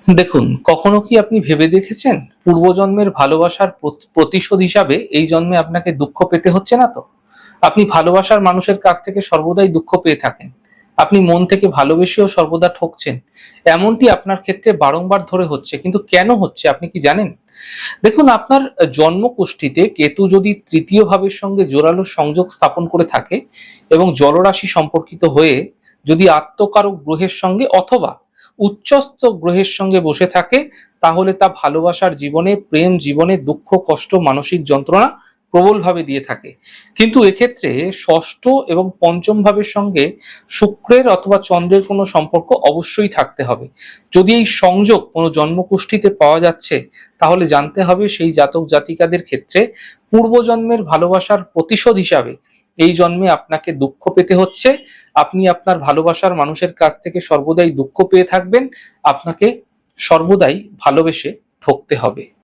দেখুন, কখনো কি আপনি ভেবে দেখেছেন পূর্বজন্মের ভালোবাসার প্রতিশোধ হিসাবে এই জন্মে আপনাকে দুঃখ পেতে হচ্ছে না তো? আপনি ভালোবাসার মানুষের কাছ থেকে সর্বদাই দুঃখ পেয়ে থাকেন। আপনি মন থেকে ভালোবেসেও সর্বদা ঠকছেন। এমনটি আপনার ক্ষেত্রে বারংবার ধরে হচ্ছে। কিন্তু কেন হচ্ছে আপনি কি জানেন? দেখুন, আপনার জন্মকুষ্ঠিতে কেতু যদি তৃতীয় ভাবের সঙ্গে জোরালো সংযোগ স্থাপন করে থাকে এবং জলরাশি সম্পর্কিত হয়ে যদি আত্মকারক গ্রহের সঙ্গে অথবা উচ্চস্থ গ্রহের সঙ্গে বসে থাকে, তাহলে তা ভালোবাসার জীবনে, প্রেম জীবনে দুঃখ, কষ্ট, মানসিক যন্ত্রণা প্রবলভাবে দিয়ে থাকে। কিন্তু এক্ষেত্রে ষষ্ঠ এবং পঞ্চম ভাবের সঙ্গে শুক্রের অথবা চন্দ্রের কোনো সম্পর্ক অবশ্যই থাকতে হবে। যদি এই সংযোগ কোনো জন্মকুষ্ঠিতে পাওয়া যাচ্ছে, তাহলে জানতে হবে সেই জাতক জাতিকাদের ক্ষেত্রে পূর্বজন্মের ভালোবাসার প্রতিশোধ হিসাবে এই জন্মে আপনাকে দুঃখ পেতে হচ্ছে। আপনি আপনার ভালোবাসার মানুষের কাছ থেকে সর্বদাই দুঃখ পেয়ে থাকবেন। আপনাকে সর্বদাই ভালোবেসে ঠকতে হবে।